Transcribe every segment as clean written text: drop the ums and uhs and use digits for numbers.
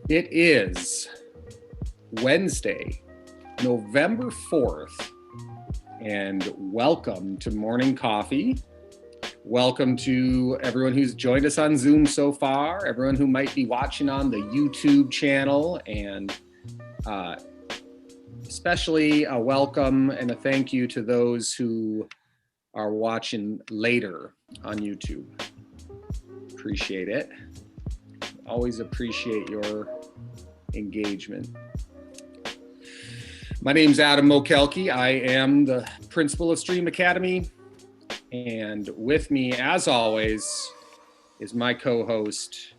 It is Wednesday, November 4th, and welcome to Morning Coffee. Welcome to everyone who's joined us on Zoom so far, everyone who might be watching on the YouTube channel, and especially a welcome and a thank you to those who are watching later on YouTube. Appreciate it. Always appreciate your engagement. My name is Adam Mokelke. I am the principal of STrEAM Academy, and with me, as always, is my co-host,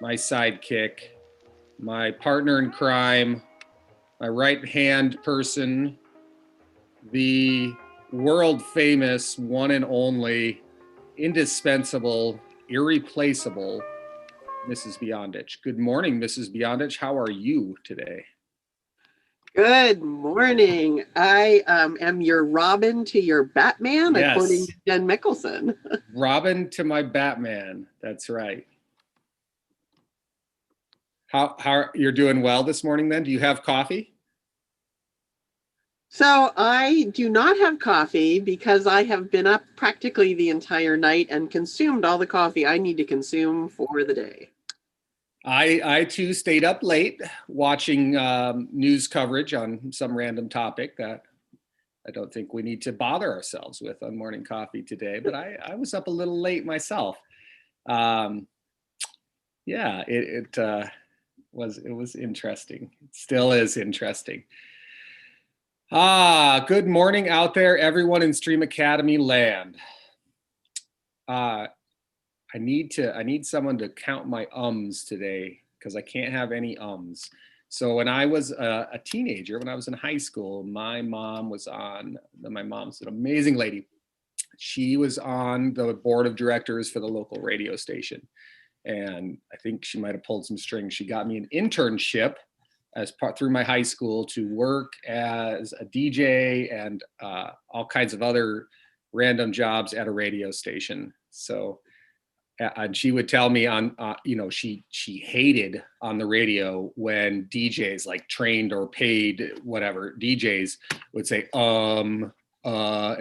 my sidekick, my partner in crime, my right-hand person, the world-famous, one and only, indispensable, irreplaceable Mrs. Beyondich. Good morning, Mrs. Beyondich. How are you today? Good morning. I am your Robin to your Batman, Yes. According to Jen Mickelson. Robin to my Batman. That's right. How you're doing well this morning then? Do you have coffee? So I do not have coffee because I have been up practically the entire night and consumed all the coffee I need to consume for the day. I too stayed up late watching news coverage on some random topic that I don't think we need to bother ourselves with on morning coffee today, but I was up a little late myself. Yeah, it was interesting. It still is interesting. Good morning out there, everyone in STrEAM Academy land. I need someone to count my ums today because I can't have any ums. So when I was a teenager, when I was in high school, my mom's an amazing lady. She was on the board of directors for the local radio station. And I think she might have pulled some strings. She got me an internship through my high school to work as a DJ and all kinds of other random jobs at a radio station. So, and she would tell me she hated on the radio when DJs, like trained or paid whatever DJs, would say and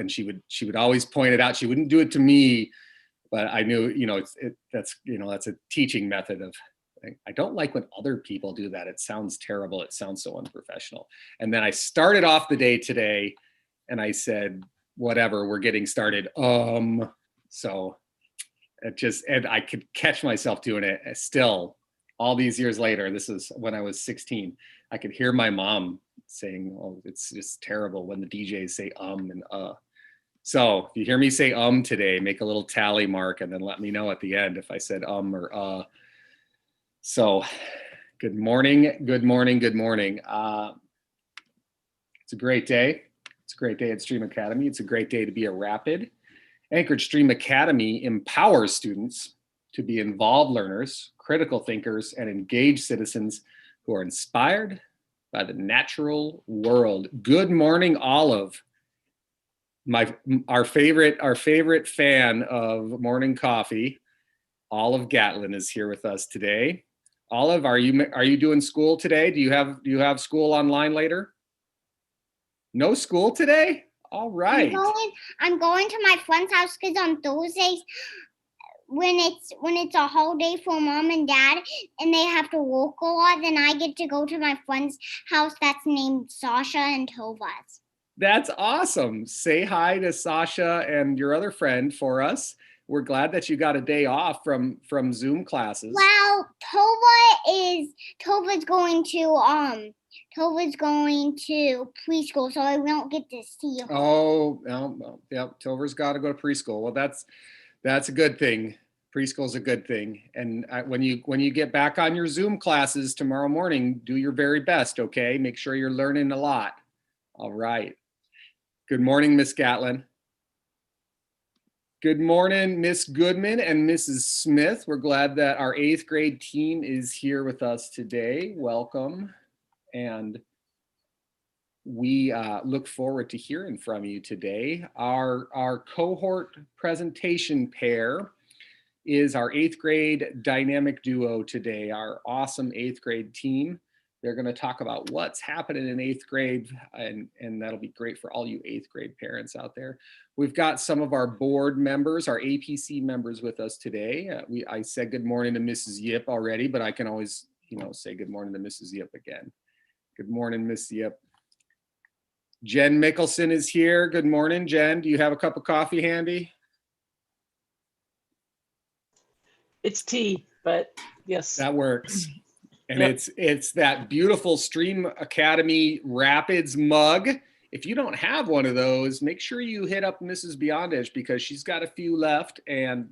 she would always point it out. She wouldn't do it to me, but I knew that's a teaching method of. I don't like when other people do that. It sounds terrible. It sounds so unprofessional. And then I started off the day today and I said, whatever, we're getting started. So and I could catch myself doing it still all these years later. This is when I was 16. I could hear my mom saying, oh, it's just terrible when the DJs say and So if you hear me say today, make a little tally mark and then let me know at the end if I said or So good morning, good morning, good morning. It's a great day. It's a great day at STrEAM Academy. It's a great day to be a Rapid. Anchorage STrEAM Academy empowers students to be involved learners, critical thinkers, and engaged citizens who are inspired by the natural world. Good morning, Olive. Our favorite fan of morning coffee, Olive Gatlin, is here with us today. Olive, are you doing school today? Do you have school online later? No school today? All right. I'm going to my friend's house because on Thursdays, when it's a holiday for mom and dad and they have to work a lot, then I get to go to my friend's house that's named Sasha and Tova's. That's awesome. Say hi to Sasha and your other friend for us. We're glad that you got a day off from Zoom classes. Well, Tova's going to preschool, so I won't get to see her. Oh, no, yeah, Tova's got to go to preschool. Well, that's a good thing. Preschool's a good thing. And when you get back on your Zoom classes tomorrow morning, do your very best, okay? Make sure you're learning a lot. All right. Good morning, Miss Gatlin. Good morning, Miss Goodman and Mrs. Smith. We're glad that our 8th grade team is here with us today. Welcome. And we look forward to hearing from you today. Our cohort presentation pair is our 8th grade dynamic duo today, our awesome 8th grade team. They're going to talk about what's happening in 8th grade, and that'll be great for all you 8th grade parents out there. We've got some of our board members, our APC members with us today. I said good morning to Mrs. Yip already, but I can always, say good morning to Mrs. Yip again. Good morning, Miss Yip. Jen Mickelson is here. Good morning, Jen. Do you have a cup of coffee handy? It's tea, but yes. That works. And Yep. it's that beautiful STrEAM Academy Rapids mug. If you don't have one of those, make sure you hit up Mrs. Beyondich, because she's got a few left, and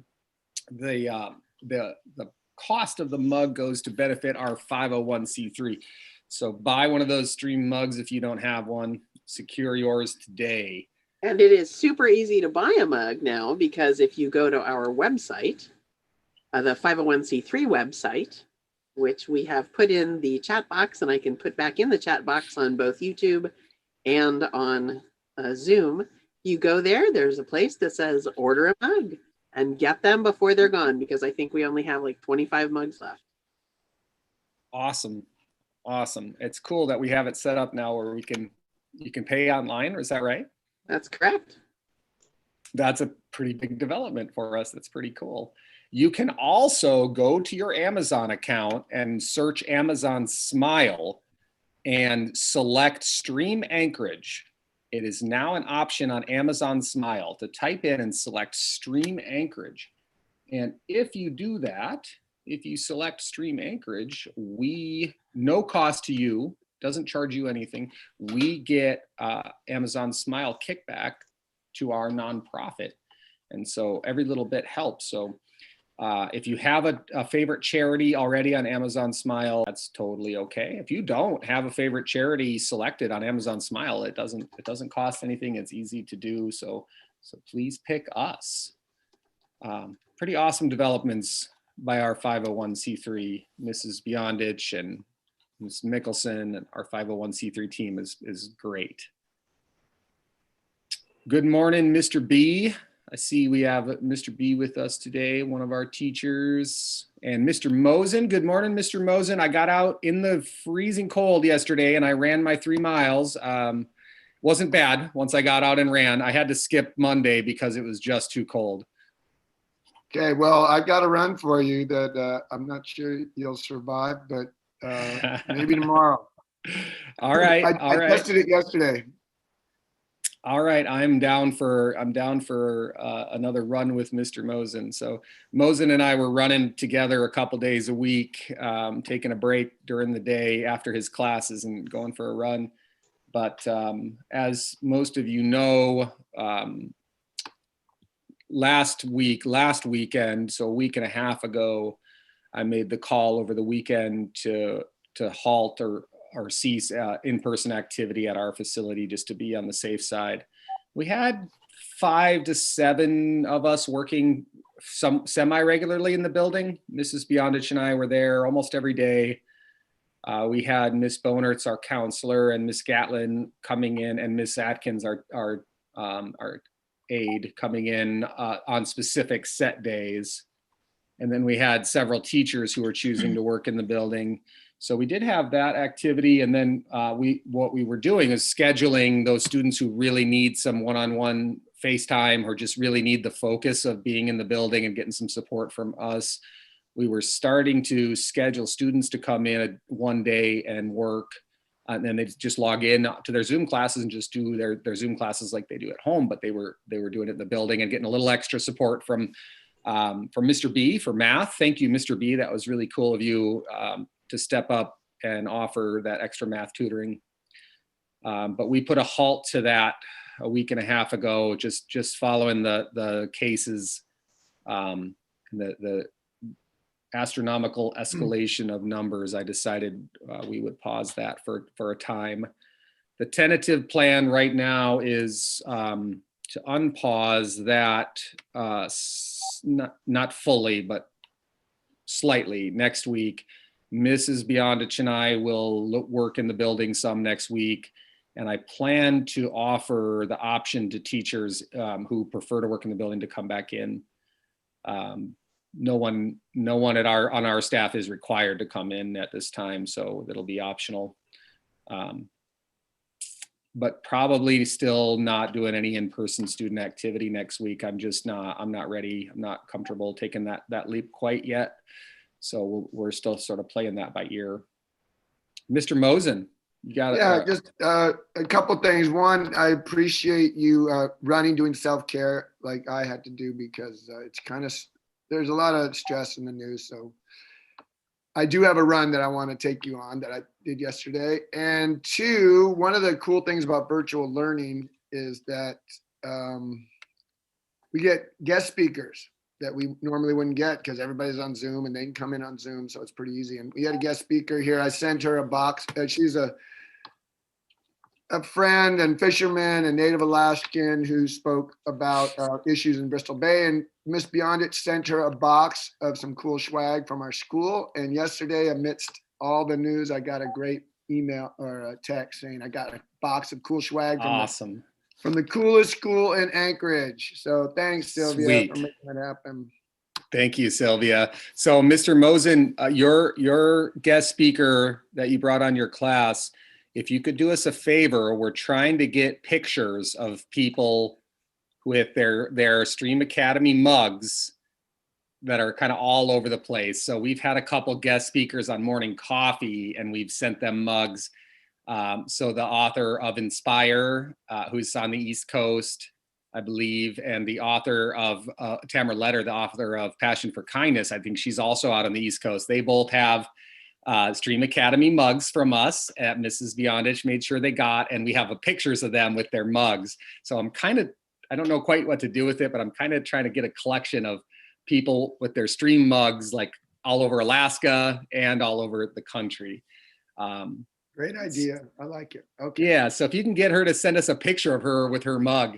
the cost of the mug goes to benefit our 501c3. So buy one of those STrEAM mugs if you don't have one. Secure yours today. And it is super easy to buy a mug now, because if you go to our website, the 501c3 website, which we have put in the chat box, and I can put back in the chat box on both YouTube and on Zoom, you go there, there's a place that says order a mug and get them before they're gone, because I think we only have like 25 mugs left. Awesome. Awesome. It's cool that we have it set up now where you can pay online, or is that right? That's correct. That's a pretty big development for us. That's pretty cool. You can also go to your Amazon account and search Amazon Smile and select STREAM Anchorage. It is now an option on Amazon Smile to type in and select STREAM Anchorage. And if you do that, if you select STREAM Anchorage, no cost to you, doesn't charge you anything. We get Amazon Smile kickback to our nonprofit. And so every little bit helps. So if you have a favorite charity already on Amazon Smile, that's totally okay. If you don't have a favorite charity selected on Amazon Smile, it doesn't cost anything. It's easy to do. So please pick us. Pretty awesome developments by our 501c3, Mrs. Beyondich and Ms. Mickelson, and our 501c3 team is great. Good morning, Mr. B. I see we have Mr. B with us today, one of our teachers, and Mr. Mosen. Good morning, Mr. Mosen. I got out in the freezing cold yesterday and I ran my 3 miles. Wasn't bad once I got out and ran. I had to skip Monday because it was just too cold. Okay, well, I got a run for you that I'm not sure you'll survive, but maybe tomorrow. All right. I tested it yesterday. All right, I'm down for another run with Mr. Mosen. So Mosen and I were running together a couple days a week, taking a break during the day after his classes and going for a run. But as most of you know, last weekend, so a week and a half ago, I made the call over the weekend to halt or cease in-person activity at our facility, just to be on the safe side. We had 5 to 7 of us working semi-regularly in the building. Mrs. Beyondich and I were there almost every day. We had Miss Bonertz, our counselor, and Miss Gatlin coming in, and Miss Atkins, our aide, coming in on specific set days. And then we had several teachers who were choosing to work in the building. So we did have that activity. And then what we were doing is scheduling those students who really need some one-on-one FaceTime or just really need the focus of being in the building and getting some support from us. We were starting to schedule students to come in one day and work, and then they just log in to their Zoom classes and just do their Zoom classes like they do at home, but they were doing it in the building and getting a little extra support from Mr. B for math. Thank you, Mr. B. That was really cool of you to step up and offer that extra math tutoring. But we put a halt to that a week and a half ago, just following the cases, the astronomical escalation of numbers. I decided we would pause that for a time. The tentative plan right now is to unpause that, not fully, but slightly next week. Mrs. Beyondich and I will work in the building some next week. And I plan to offer the option to teachers who prefer to work in the building to come back in. no one on our staff is required to come in at this time, so it'll be optional. But probably still not doing any in-person student activity next week. I'm not ready. I'm not comfortable taking that leap quite yet. So we're still sort of playing that by ear. Mr. Mosen, you got it. Yeah, just a couple things. One, I appreciate you running, doing self-care like I had to do, because it's kind of, there's a lot of stress in the news. So I do have a run that I want to take you on that I did yesterday. And two, one of the cool things about virtual learning is that we get guest speakers that we normally wouldn't get because everybody's on Zoom and they can come in on Zoom. So it's pretty easy. And we had a guest speaker here. I sent her a box. She's a friend and fisherman and Native Alaskan who spoke about issues in Bristol Bay, and Miss Beyondich sent her a box of some cool swag from our school. And yesterday, amidst all the news, I got a great email or a text saying I got a box of cool swag from the coolest school in Anchorage. So thanks, Sylvia, Sweet. for making that happen. Thank you, Sylvia. So Mr. Mosen, your guest speaker that you brought on your class, if you could do us a favor, we're trying to get pictures of people with their STrEAM Academy mugs that are kind of all over the place. So we've had a couple guest speakers on Morning Coffee and we've sent them mugs. So the author of Inspire, who's on the East Coast, I believe, and the author of Tamara Letter, the author of Passion for Kindness, I think she's also out on the East Coast. They both have STrEAM Academy mugs from us at Mrs. Beyondich made sure they got, and we have pictures of them with their mugs. So I don't know quite what to do with it, but I'm kind of trying to get a collection of people with their STrEAM mugs, like all over Alaska and all over the country. Great idea. I like it. Okay. Yeah. So if you can get her to send us a picture of her with her mug,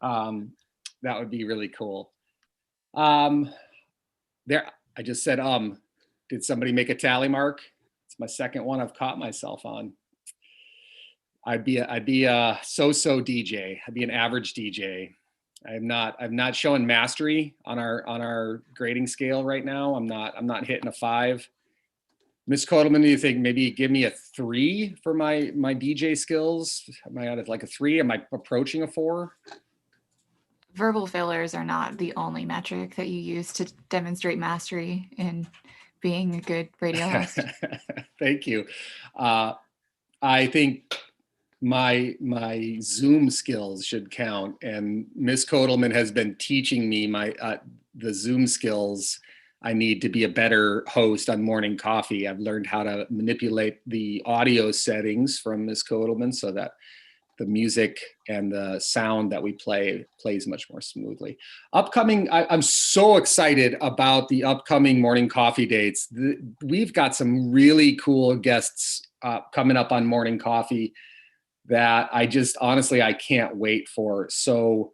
that would be really cool. I just said, did somebody make a tally mark? It's my second one I've caught myself on. I'd be a so-so DJ. I'd be an average DJ. I'm not showing mastery on our grading scale right now. I'm not hitting a 5. Miss Kodelman, do you think maybe give me a 3 for my DJ skills? Am I at like a 3? Am I approaching a 4? Verbal fillers are not the only metric that you use to demonstrate mastery in being a good radio host. Thank you. I think my Zoom skills should count, and Miss Kodelman has been teaching me the Zoom skills I need to be a better host on Morning Coffee. I've learned how to manipulate the audio settings from Miss Kodelman so that the music and the sound that we plays much more smoothly. Upcoming, I'm so excited about the upcoming Morning Coffee dates. We've got some really cool guests coming up on Morning Coffee that I can't wait for. So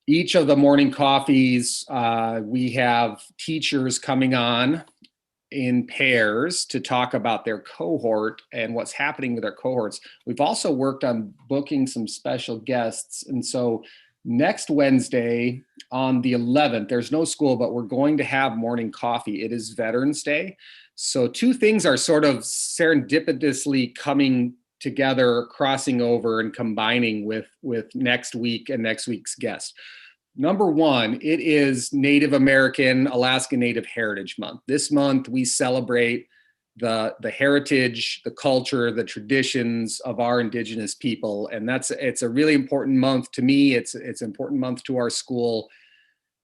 each of the Morning Coffees, we have teachers coming on in pairs to talk about their cohort and what's happening with their cohorts. We've also worked on booking some special guests. And so next Wednesday on the 11th, there's no school, but we're going to have Morning Coffee. It is Veterans Day. So two things are sort of serendipitously coming together, crossing over and combining with next week and next week's guest. Number one, it is Native American, Alaska Native Heritage Month. This month, we celebrate the heritage, the culture, the traditions of our Indigenous people. And it's a really important month to me. It's an important month to our school.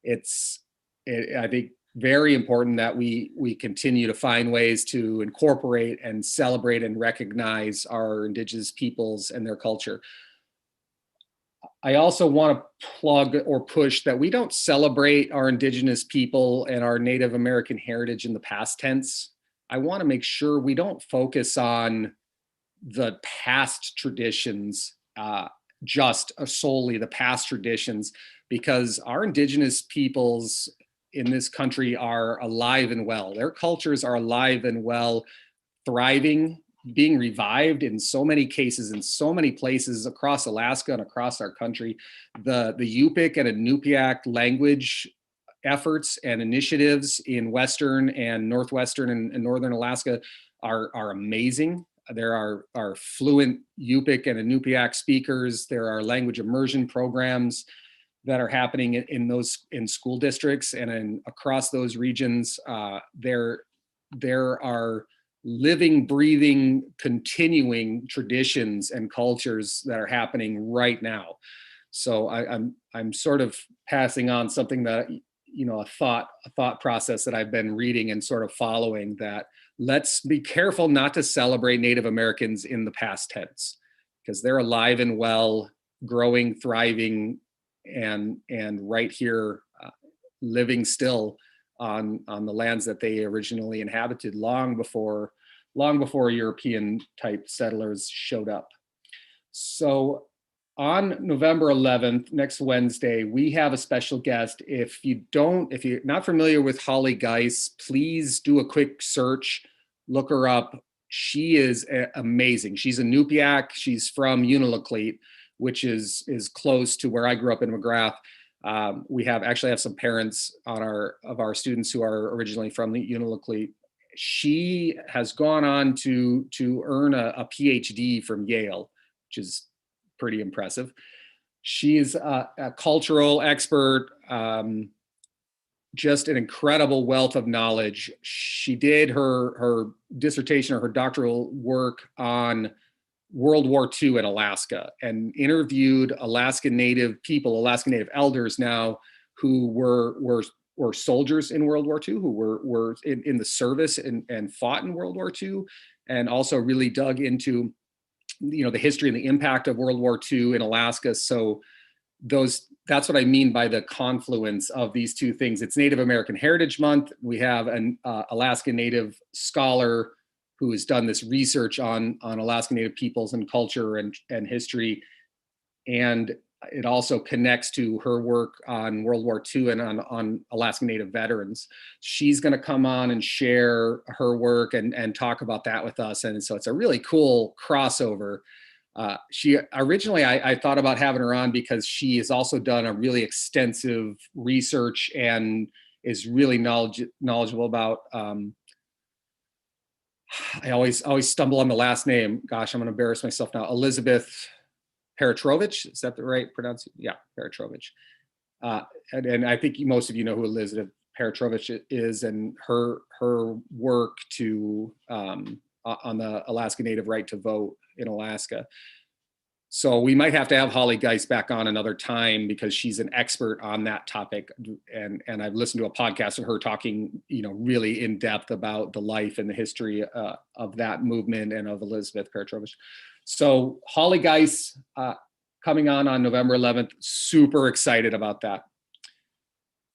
I think, very important that we continue to find ways to incorporate and celebrate and recognize our Indigenous peoples and their culture. I also want to plug or push that we don't celebrate our Indigenous people and our Native American heritage in the past tense. I want to make sure we don't focus on the past traditions, just solely the past traditions, because our Indigenous peoples in this country are alive and well. Their cultures are alive and well, thriving, being revived in so many cases, in so many places across Alaska and across our country. The Yupik and Inupiaq language efforts and initiatives in Western and Northwestern and Northern Alaska are amazing. There are fluent Yupik and Inupiaq speakers. There are language immersion programs that are happening in school districts and across those regions. There are living, breathing, continuing traditions and cultures that are happening right now. So I'm sort of passing on something that, a thought process that I've been reading and sort of following, that let's be careful not to celebrate Native Americans in the past tense, because they're alive and well, growing, thriving, and right here, living still on the lands that they originally inhabited long before European type settlers showed up. So on November 11th, next Wednesday, we have a special guest. If you're not familiar with Holly Geis, please do a quick search, look her up. She is amazing. She's a Inupiaq. She's from Unalakleet, which is close to where I grew up in McGrath. We actually have some parents of our students who are originally from the Unalakleet. She has gone on to earn a PhD from Yale, which is pretty impressive. She's a cultural expert, just an incredible wealth of knowledge. She did her dissertation or her doctoral work on World War II in Alaska and interviewed Alaskan Native people, Alaskan Native elders now, who were soldiers in World War II, who were in the service and fought in World War II, and also really dug into the history and the impact of World War II in Alaska. So that's what I mean by the confluence of these two things. It's Native American Heritage Month. We have an Alaska Native scholar who has done this research on Alaska Native peoples and culture and history. And it also connects to her work on World War II and on Alaska Native veterans. She's going to come on and share her work and talk about that with us. And so it's a really cool crossover. She originally, I thought about having her on because she has also done a really extensive research and is really knowledgeable about, I always stumble on the last name. Gosh, I'm going to embarrass myself now. Elizabeth Peratrovich, is that the right pronunciation? Yeah, Peratrovich. And I think most of you know who Elizabeth Peratrovich is, and her work on the Alaska Native right to vote in Alaska. So we might have to have Holly Geis back on another time because she's an expert on that topic. And I've listened to a podcast of her talking, really in depth about the life and the history of that movement and of Elizabeth Peratrovich. So Holly Geis coming on November 11th, super excited about that.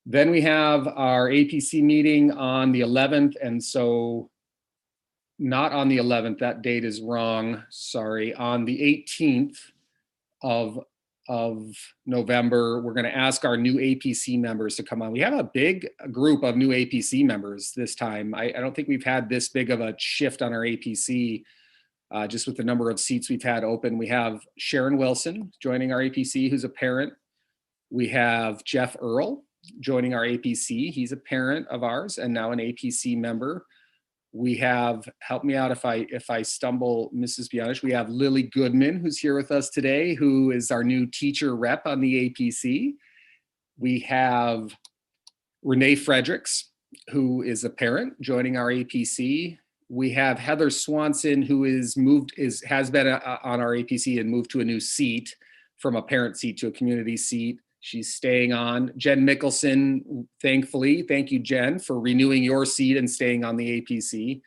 Then we have our APC meeting on the 11th. And so not on the 11th, that date is wrong, sorry. On the 18th of November, we're gonna ask our new APC members to come on. We have a big group of new APC members this time. I don't think we've had this big of a shift on our APC. Just with the number of seats we've had open. We have Sharon Wilson joining our APC, who's a parent. We have Jeff Earl joining our APC. He's a parent of ours and now an APC member. We have, help me out if I stumble, Mrs. Bianish, we have Lily Goodman, who's here with us today, who is our new teacher rep on the APC. We have Renee Fredericks, who is a parent joining our APC. We have Heather Swanson, who has been on our APC and moved to a new seat from a parent seat to a community seat. She's staying on. Jen Mickelson, thankfully, thank you, Jen, for renewing your seat and staying on the APC.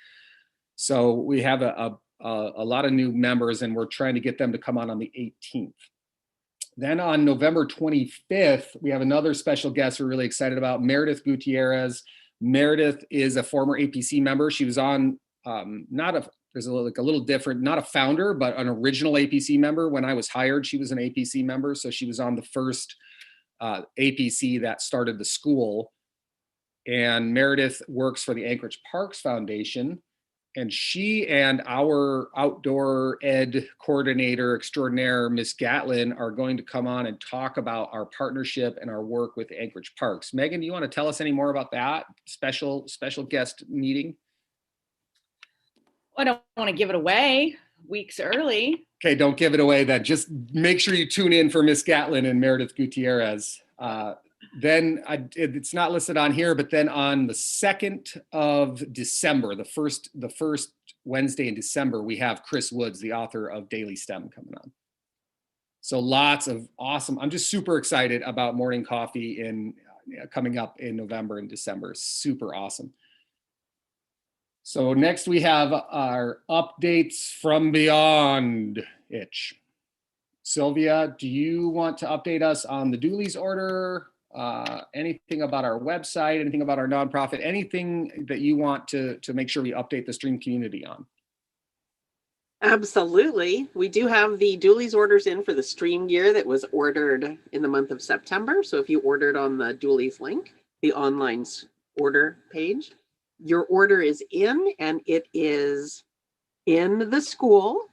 So we have a lot of new members, and we're trying to get them to come on the 18th. Then on November 25th, we have another special guest we're really excited about, Meredith Gutierrez. Meredith is a former APC member. She was on, there's a little different, not a founder, but an original APC member. When I was hired, she was an APC member. So she was on the first APC that started the school. And Meredith works for the Anchorage Parks Foundation. And she and our outdoor ed coordinator extraordinaire, Miss Gatlin, are going to come on and talk about our partnership and our work with Anchorage Parks. Megan, do you want to tell us any more about that special guest meeting? I don't want to give it away weeks early. Okay, don't give it away then. Just make sure you tune in for Miss Gatlin and Meredith Gutierrez. Then it's not listed on here, but then on the 2nd of December, the first Wednesday in December, we have Chris Woods, the author of Daily STEM, coming on. So lots of awesome. I'm just super excited about Morning Coffee coming up in November and December. Super awesome. So next we have our updates from beyond itch. Sylvia, do you want to update us on the Dooley's order? Anything about our website, anything about our nonprofit, anything that you want to make sure we update the STrEAM community on? Absolutely. We do have the Dooley's orders in for the STrEAM gear that was ordered in the month of September. So if you ordered on the Dooley's link, the online order page, your order is in and it is in the school.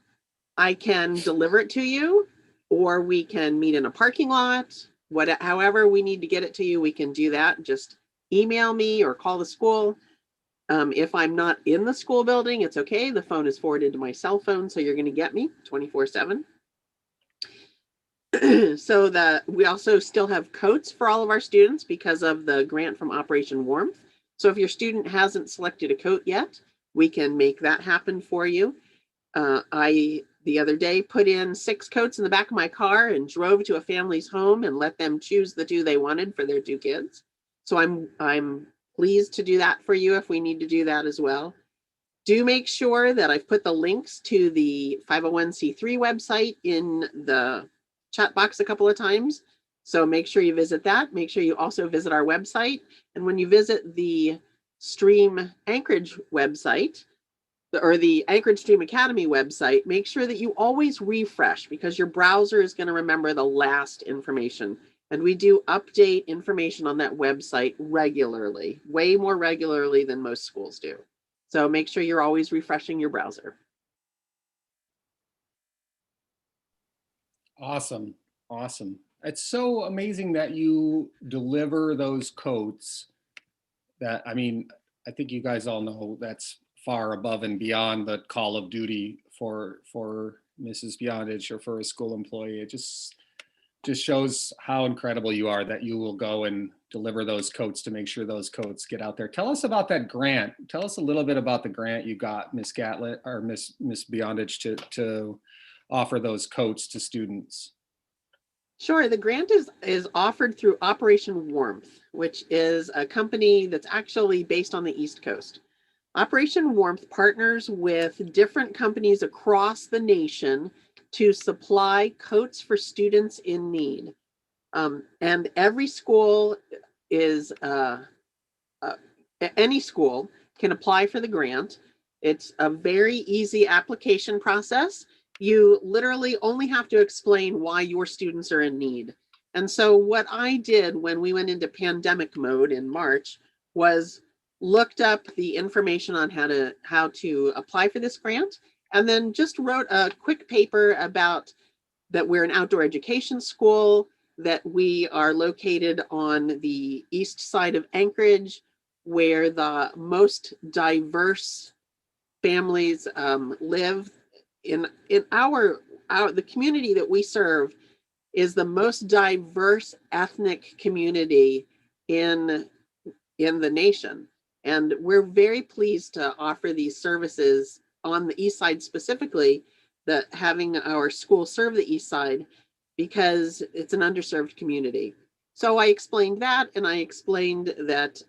I can deliver it to you, or we can meet in a parking lot. However we need to get it to you, we can do that. Just email me or call the school. If I'm not in the school building, it's okay. The phone is forwarded to my cell phone, so you're going to get me 24/7. So we also still have coats for all of our students because of the grant from Operation Warmth. So if your student hasn't selected a coat yet, we can make that happen for you. The other day put in 6 coats in the back of my car and drove to a family's home and let them choose the 2 they wanted for their 2 kids. So I'm pleased to do that for you if we need to do that as well. Do make sure that I've put the links to the 501c3 website in the chat box a couple of times. So make sure you visit that. Make sure you also visit our website. And when you visit the STrEAM Anchorage website, or the Anchorage STrEAM Academy website, make sure that you always refresh because your browser is going to remember the last information. And we do update information on that website regularly, way more regularly than most schools do. So make sure you're always refreshing your browser. Awesome. Awesome. It's so amazing that you deliver those coats that, I mean, I think you guys all know that's far above and beyond the call of duty for Mrs. Beyondage or for a school employee. It just shows how incredible you are that you will go and deliver those coats to make sure those coats get out there. Tell us about that grant. Tell us a little bit about the grant you got, Miss Gatlin or Miss Beyondage, to offer those coats to students. Sure. The grant is offered through Operation Warmth, which is a company that's actually based on the East Coast. Operation Warmth partners with different companies across the nation to supply coats for students in need. And every school is, any school can apply for the grant. It's a very easy application process. You literally only have to explain why your students are in need. And so what I did when we went into pandemic mode in March was looked up the information on how to apply for this grant, and then just wrote a quick paper about that we're an outdoor education school, that we are located on the east side of Anchorage, where the most diverse families live. In the community that we serve is the most diverse ethnic community in the nation. And we're very pleased to offer these services on the east side specifically, that having our school serve the east side because it's an underserved community. So I explained that, and I explained that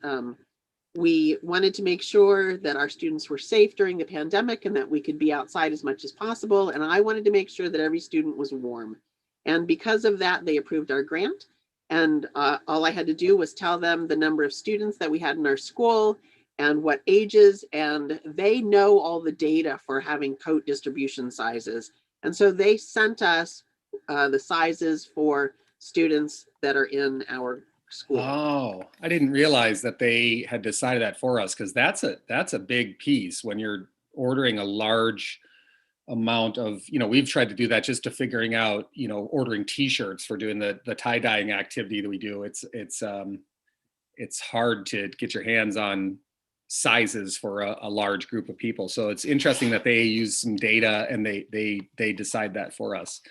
we wanted to make sure that our students were safe during the pandemic and that we could be outside as much as possible. And I wanted to make sure that every student was warm. And because of that, they approved our grant. And all I had to do was tell them the number of students that we had in our school and what ages, and they know all the data for having coat distribution sizes. And so they sent us the sizes for students that are in our school. Oh, I didn't realize that they had decided that for us, because that's a big piece when you're ordering a large amount of, we've tried to do that just to figuring out, ordering t-shirts for doing the tie-dyeing activity that we do. It's hard to get your hands on sizes for a large group of people. So it's interesting that they use some data and they decide that for us.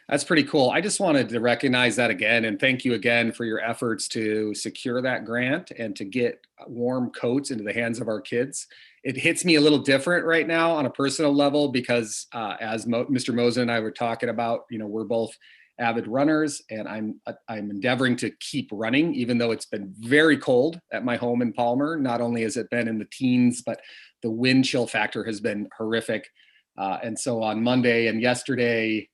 That's pretty cool. I just wanted to recognize that again and thank you again for your efforts to secure that grant and to get warm coats into the hands of our kids. It hits me a little different right now on a personal level because as Mr. Mosen and I were talking about, we're both avid runners and I'm endeavoring to keep running, even though it's been very cold at my home in Palmer. Not only has it been in the teens, but the wind chill factor has been horrific. And so on Monday and yesterday,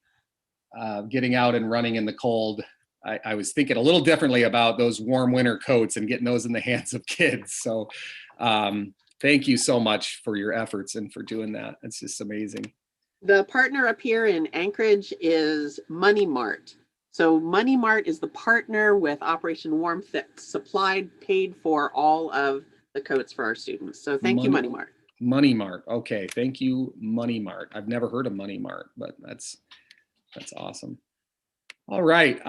getting out and running in the cold, I was thinking a little differently about those warm winter coats and getting those in the hands of kids. So thank you so much for your efforts and for doing that. It's just amazing. The partner up here in Anchorage is Money Mart. So Money Mart is the partner with Operation Warmth that supplied, paid for all of the coats for our students. So thank you, Money Mart. Money Mart. Okay. Thank you, Money Mart. I've never heard of Money Mart, but that's awesome. All right.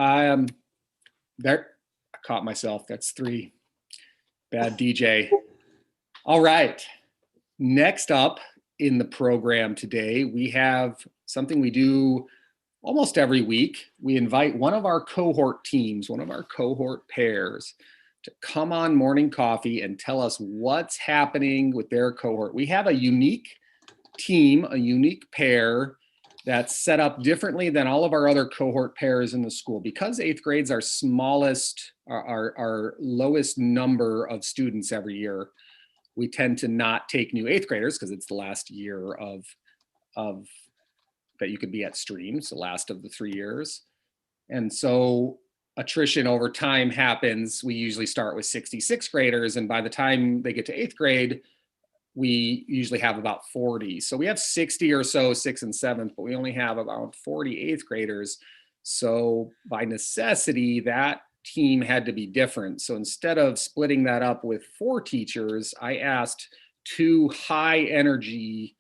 There, I caught myself. That's 3. Bad DJ. All right. Next up in the program today, we have something we do almost every week. We invite one of our cohort teams, one of our cohort pairs, to come on Morning Coffee and tell us what's happening with their cohort. We have a unique team, a unique pair that's set up differently than all of our other cohort pairs in the school. Because 8th grade's our smallest, our lowest number of students every year, we tend to not take new 8th graders because it's the last year of that you could be at STrEAM, it's the last of the 3 years. And so attrition over time happens. We usually start with 66 graders, and by the time they get to 8th grade, we usually have about 40. So we have 60 or so 6th and 7th, but we only have about 40 8th graders. So by necessity, that team had to be different. So instead of splitting that up with 4 teachers, I asked 2 high energy,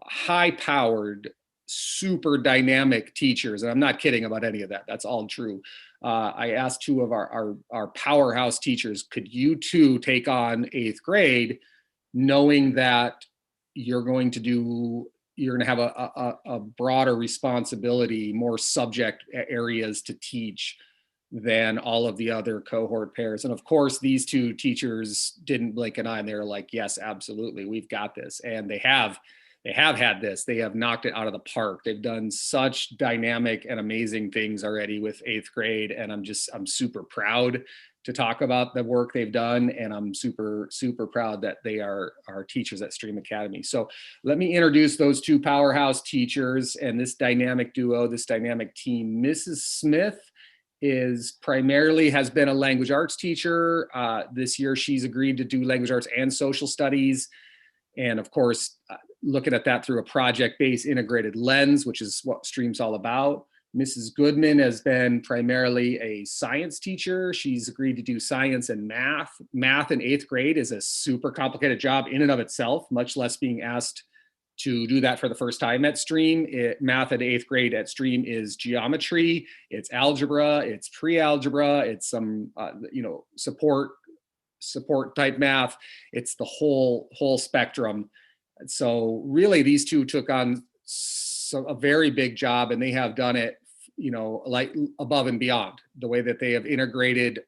high powered, super dynamic teachers. And I'm not kidding about any of that. That's all true. I asked 2 of our powerhouse teachers, could you 2 take on 8th grade, knowing that you're going to have a broader responsibility, more subject areas to teach than all of the other cohort pairs. And of course, these 2 teachers didn't blink an eye and they were like, yes, absolutely, we've got this. And they have had this. They have knocked it out of the park. They've done such dynamic and amazing things already with 8th grade. And I'm super proud to talk about the work they've done. And I'm super, super proud that they are our teachers at STrEAM Academy. So let me introduce those 2 powerhouse teachers and this dynamic duo, this dynamic team. Mrs. Smith has been a language arts teacher. This year, she's agreed to do language arts and social studies. And of course, looking at that through a project-based integrated lens, which is what STrEAM's all about. Mrs. Goodman has been primarily a science teacher. She's agreed to do science and math. Math in 8th grade is a super complicated job in and of itself, much less being asked to do that for the first time at STrEAM. Math at 8th grade at STrEAM is geometry, it's algebra, it's pre-algebra, it's some support type math. It's the whole spectrum. So really, these 2 took on a very big job, and they have done it, like above and beyond. The way that they have integrated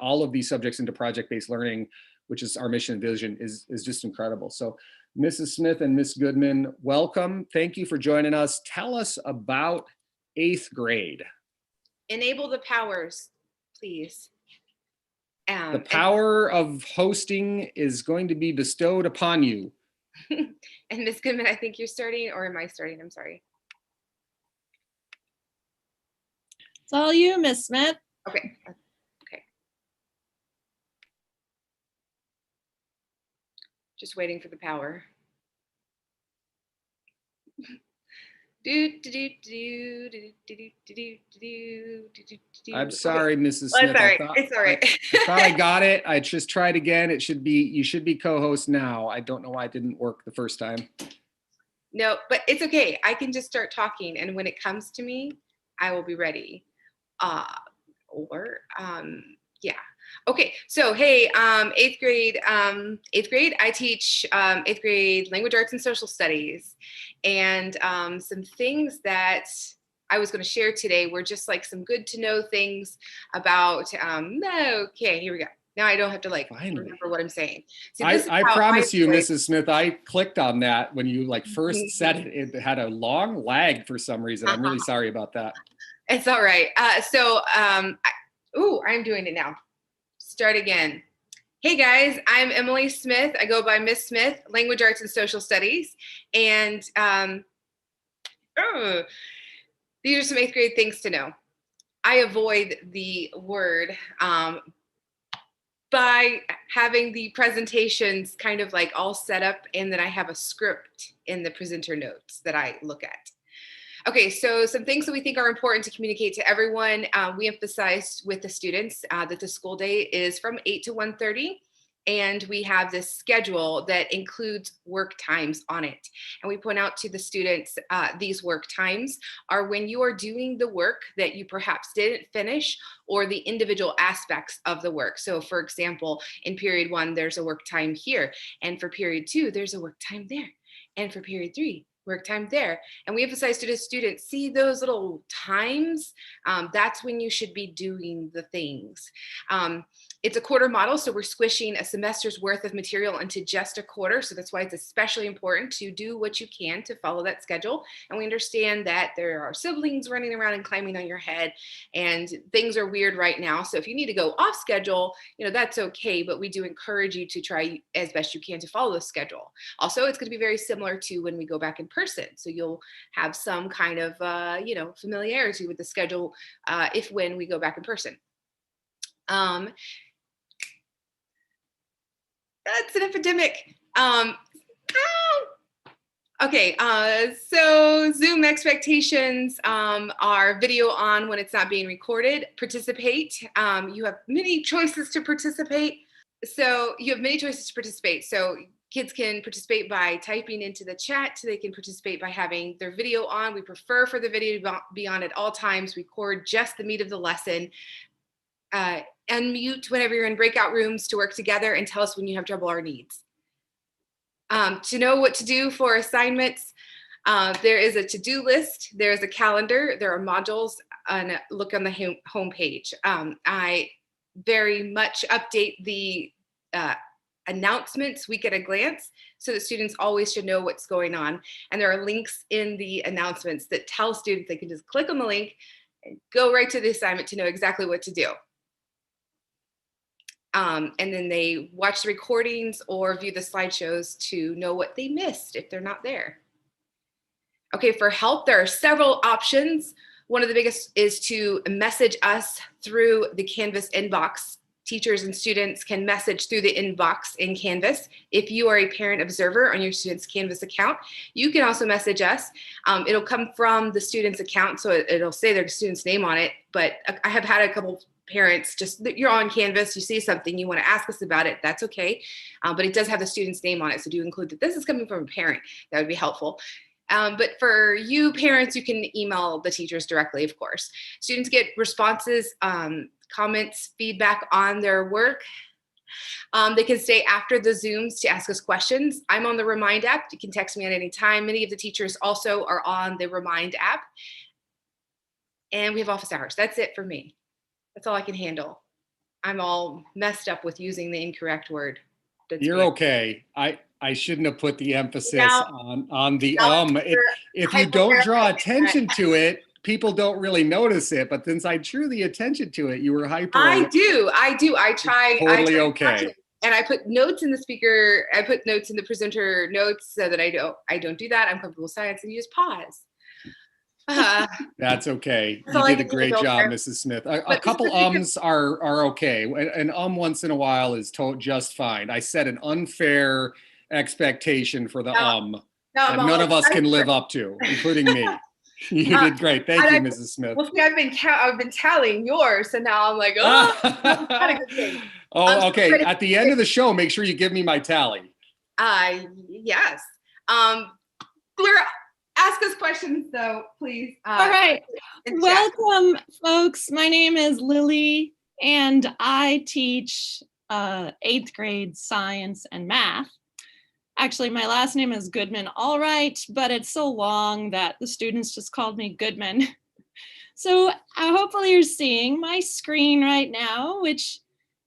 all of these subjects into project-based learning, which is our mission and vision, is just incredible. So Mrs. Smith and Miss Goodman, welcome. Thank you for joining us. Tell us about 8th grade. Enable the powers, please. The power of hosting is going to be bestowed upon you. And Miss Goodman, I think you're starting, or am I starting? I'm sorry. It's all you, Miss Smith. Okay. Just waiting for the power. I'm sorry, Mrs. Well, Smith. it's all right. It's all right. I thought I got it. I just tried again. You should be co-host now. I don't know why it didn't work the first time. No, but it's okay. I can just start talking, and when it comes to me, I will be ready. Yeah. Okay. So, hey, eighth grade, I teach eighth grade language arts and social studies, and some things that I was going to share today were just like some good to know things about. Okay, here we go. Now I don't have to like remember what I'm saying. See, I promise you, Mrs. Smith, I clicked on that when you like first said it. It had a long lag for some reason. I'm really sorry about that. It's all right. I'm doing it now. Start again. Hey guys, I'm Emily Smith. I go by Miss Smith, Language Arts and Social Studies. And these are some eighth grade things to know. I avoid the word by having the presentations kind of like all set up, and then I have a script in the presenter notes that I look at. Okay, so some things that we think are important to communicate to everyone. We emphasized with the students that the school day is from 8 to 1:30, and we have this schedule that includes work times on it. And we point out to the students these work times are when you are doing the work that you perhaps didn't finish or the individual aspects of the work. So for example, in period 1, there's a work time here. And for period 2, there's a work time there. And for period 3, work time there. And we emphasize to the students, see those little times, that's when you should be doing the things. It's a quarter model, so we're squishing a semester's worth of material into just a quarter. So that's why it's especially important to do what you can to follow that schedule. And we understand that there are siblings running around and climbing on your head, and things are weird right now. So if you need to go off schedule, that's okay, but we do encourage you to try as best you can to follow the schedule. Also, it's going to be very similar to when we go back in person. So you'll have some kind of, familiarity with the schedule when we go back in person. That's an epidemic. Okay, so Zoom expectations are video on when it's not being recorded. Participate. You have many choices to participate. So kids can participate by typing into the chat. They can participate by having their video on. We prefer for the video to be on at all times. Record just the meat of the lesson. Unmute whenever you're in breakout rooms to work together, and tell us when you have trouble or needs. To know what to do for assignments, there is a to-do list, there is a calendar, there are modules, and look on the home page. I very much update the announcements week at a glance, so that students always should know what's going on. And there are links in the announcements that tell students they can just click on the link and go right to the assignment to know exactly what to do. And then they watch the recordings or view the slideshows to know what they missed if they're not there. Okay, for help, there are several options. One of the biggest is to message us through the Canvas inbox. Teachers and students can message through the inbox in Canvas. If you are a parent observer on your student's Canvas account, you can also message us. It'll come from the student's account, so it'll say their student's name on it. But I have had a couple parents, just you're on Canvas, you see something, you want to ask us about it, that's okay. But it does have the student's name on it, so do include that this is coming from a parent. That would be helpful. But for you parents, you can email the teachers directly, of course. Students get responses, comments, feedback on their work. They can stay after the Zooms to ask us questions. I'm on the Remind app. You can text me at any time. Many of the teachers also are on the Remind app. And we have office hours. That's it for me. That's all I can handle. I'm all messed up with using the incorrect word. You're okay. I shouldn't have put the emphasis on the If you don't draw attention to it, people don't really notice it. But since I drew the attention to it, you were hyper. I do. I try. Totally okay. And I put notes in the speaker. I put notes in the presenter notes so that I don't do that. I'm comfortable with science and use pause. That's okay. You did a great job, Mrs. Smith. A couple ums are okay. An once in a while is just fine. I set an unfair expectation for the that none of us can live up to, including me. You did great. Thank you, Mrs. Smith. Well, see, I've been tallying yours, so now I'm like, oh, that's not a good thing. Oh, okay. At the end of the show, make sure you give me my tally. Yes. Claire, ask us questions though, please. All right. in chat. Welcome, folks. My name is Lily, and I teach 8th grade science and math. Actually, my last name is Goodman, all right, but it's so long that the students just called me Goodman. So hopefully you're seeing my screen right now, which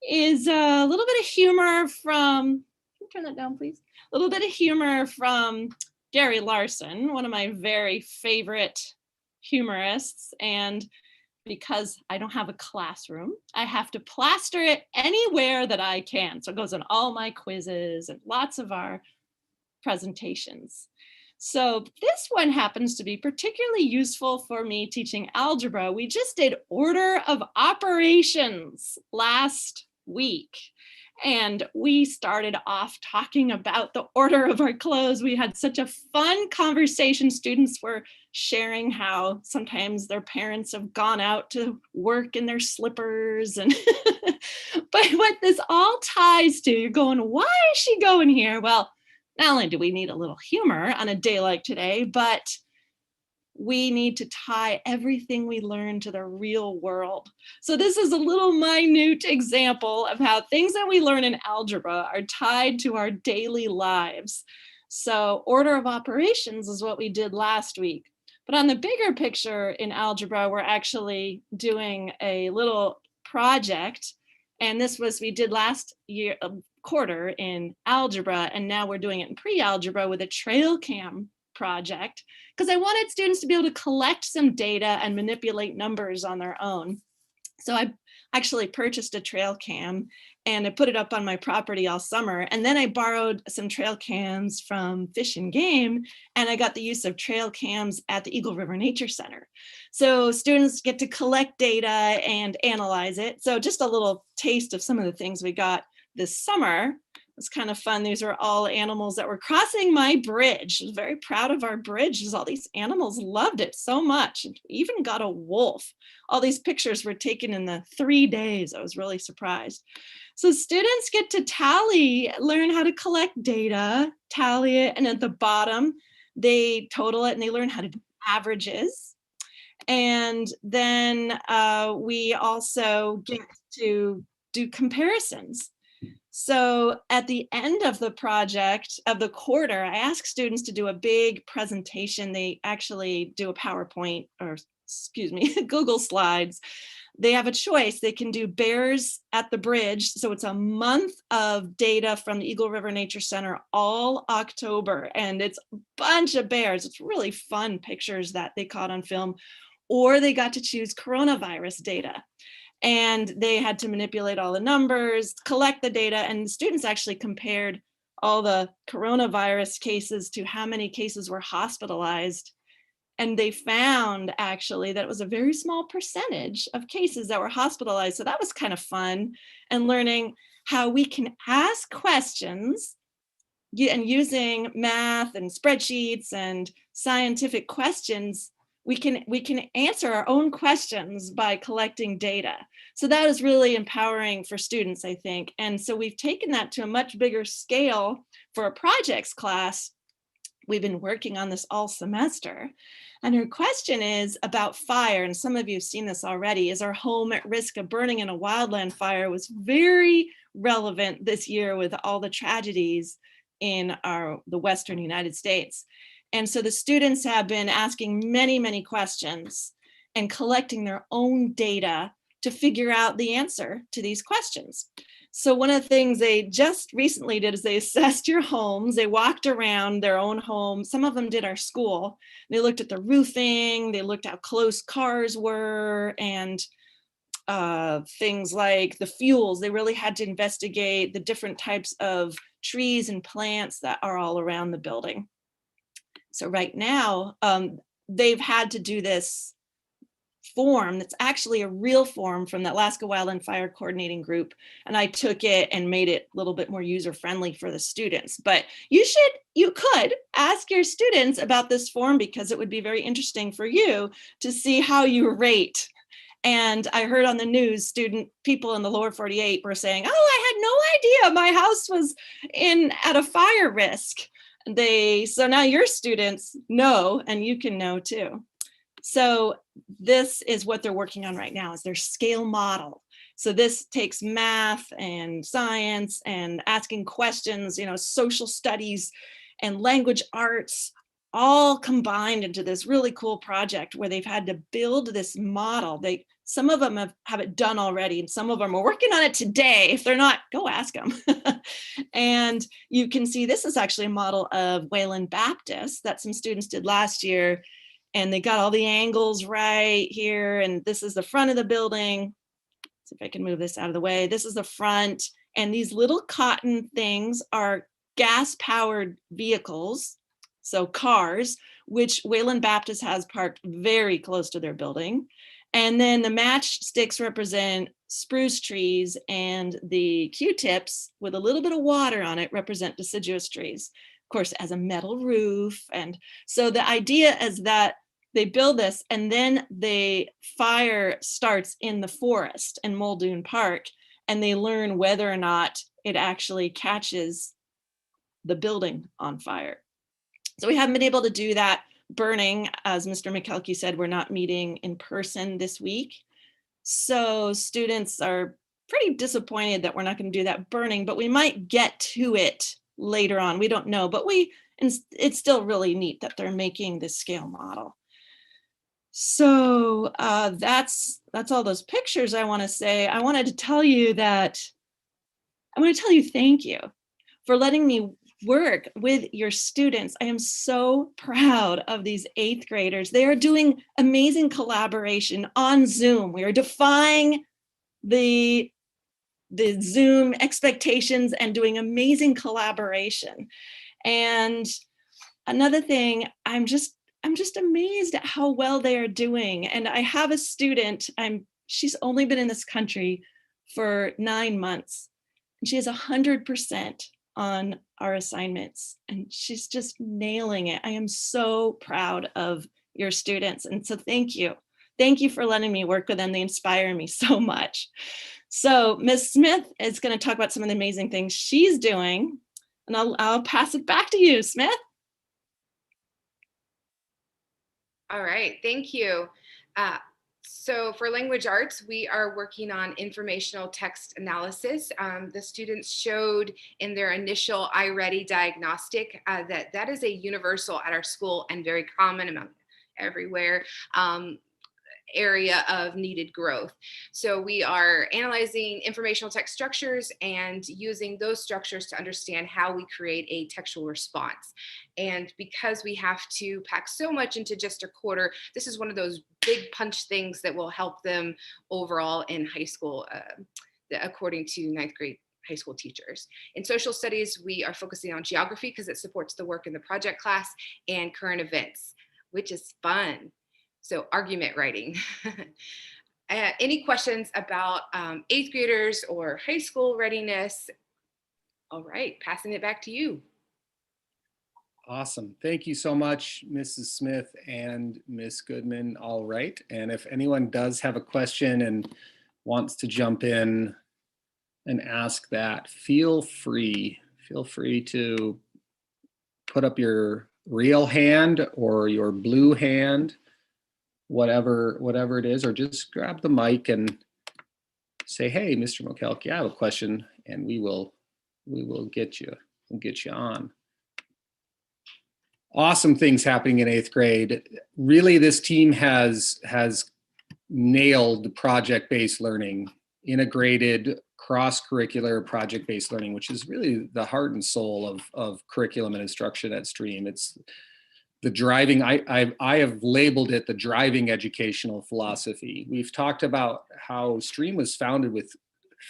is a little bit of humor from, can you turn that down, please? A little bit of humor from Gary Larson, one of my very favorite humorists. And because I don't have a classroom, I have to plaster it anywhere that I can. So it goes on all my quizzes and lots of our presentations. So this one happens to be particularly useful for me teaching algebra. We just did order of operations last week. And we started off talking about the order of our clothes. We had such a fun conversation. Students were sharing how sometimes their parents have gone out to work in their slippers. And but what this all ties to, you're going, why is she going here? Well, not only do we need a little humor on a day like today, but we need to tie everything we learn to the real world. So this is a little minute example of how things that we learn in algebra are tied to our daily lives. So order of operations is what we did last week. But on the bigger picture in algebra, we're actually doing a little project. And this was, we did last year, quarter in algebra, and now we're doing it in pre-algebra with a trail cam project, because I wanted students to be able to collect some data and manipulate numbers on their own. So I actually purchased a trail cam and I put it up on my property all summer. And then I borrowed some trail cams from Fish and Game, and I got the use of trail cams at the Eagle River Nature Center. So students get to collect data and analyze it. So just a little taste of some of the things we got this summer. It was kind of fun. These are all animals that were crossing my bridge. I was very proud of our bridge because all these animals loved it so much. We even got a wolf. All these pictures were taken in the 3 days. I was really surprised. So students get to tally, learn how to collect data, tally it, and at the bottom, they total it and they learn how to do averages. And then we also get to do comparisons. So at the end of the project of the quarter, I ask students to do a big presentation. They actually do a PowerPoint, or excuse me, Google Slides. They have a choice. They can do bears at the bridge. So it's a month of data from the Eagle River Nature Center all October. And it's a bunch of bears. It's really fun pictures that they caught on film. Or they got to choose coronavirus data. And they had to manipulate all the numbers, collect the data, and the students actually compared all the coronavirus cases to how many cases were hospitalized. And they found actually that it was a very small percentage of cases that were hospitalized. So that was kind of fun, and learning how we can ask questions and using math and spreadsheets and scientific questions, we can answer our own questions by collecting data. So that is really empowering for students, I think. And so we've taken that to a much bigger scale for a projects class. We've been working on this all semester. And her question is about fire. And some of you have seen this already. Is our home at risk of burning in a wildland fire? Was very relevant this year with all the tragedies in the Western United States. And so the students have been asking many, many questions and collecting their own data to figure out the answer to these questions. So one of the things they just recently did is they assessed your homes. They walked around their own home. Some of them did our school. They looked at the roofing. They looked how close cars were, and things like the fuels. They really had to investigate the different types of trees and plants that are all around the building. So right now, they've had to do this form that's actually a real form from the Alaska Wildland Fire Coordinating Group. And I took it and made it a little bit more user-friendly for the students. But you could ask your students about this form, because it would be very interesting for you to see how you rate. And I heard on the news, people in the lower 48 were saying, oh, I had no idea my house was at a fire risk. So now your students know, and you can know too. So this is what they're working on right now, is their scale model. So this takes math and science and asking questions, social studies and language arts, all combined into this really cool project where they've had to build this model. Some of them have it done already, and some of them are working on it today. If they're not, go ask them. And you can see this is actually a model of Wayland Baptist that some students did last year, and they got all the angles right here. And this is the front of the building. See if I can move this out of the way. This is the front, and these little cotton things are gas-powered vehicles, so cars, which Wayland Baptist has parked very close to their building. And then the matchsticks represent spruce trees, and the Q-tips with a little bit of water on it represent deciduous trees. Of course, as a metal roof. And so the idea is that they build this, and then the fire starts in the forest in Muldoon Park, and they learn whether or not it actually catches the building on fire. So we haven't been able to do that burning. As Mr. McKelkey said, we're not meeting in person this week. So students are pretty disappointed that we're not going to do that burning, but we might get to it later on. We don't know, but it's still really neat that they're making this scale model. So that's all those pictures I want to say. I wanted to tell you thank you for letting me work with your students. I am so proud of these 8th graders. They are doing amazing collaboration on Zoom. We are defying the Zoom expectations and doing amazing collaboration. And another thing, I'm just amazed at how well they are doing. And I have a student, she's only been in this country for 9 months, and she has 100% on our assignments, and she's just nailing it. I am so proud of your students, and so thank you for letting me work with them. They inspire me so much. So Ms. Smith is going to talk about some of the amazing things she's doing, and I'll pass it back to you, Smith. All right, thank you. So for language arts, we are working on informational text analysis. The students showed in their initial iReady diagnostic that is a universal at our school and very common among everywhere area of needed growth. So we are analyzing informational text structures and using those structures to understand how we create a textual response. And because we have to pack so much into just a quarter, this is one of those big punch things that will help them overall in high school, according to 9th grade high school teachers. In social studies, we are focusing on geography because it supports the work in the project class, and current events, which is fun. So argument writing. Any questions about 8th graders or high school readiness? All right, passing it back to you. Awesome. Thank you so much, Mrs. Smith and Miss Goodman. All right. And if anyone does have a question and wants to jump in and ask that, feel free to put up your real hand or your blue hand, whatever it is, or just grab the mic and say, hey, Mr. McKelkey, I have a question, and we will get you on. Awesome things happening in 8th grade. Really, this team has nailed project-based learning, integrated cross-curricular project-based learning, which is really the heart and soul of curriculum and instruction at STrEAM. It's the driving, I have labeled it the driving educational philosophy. We've talked about how STrEAM was founded with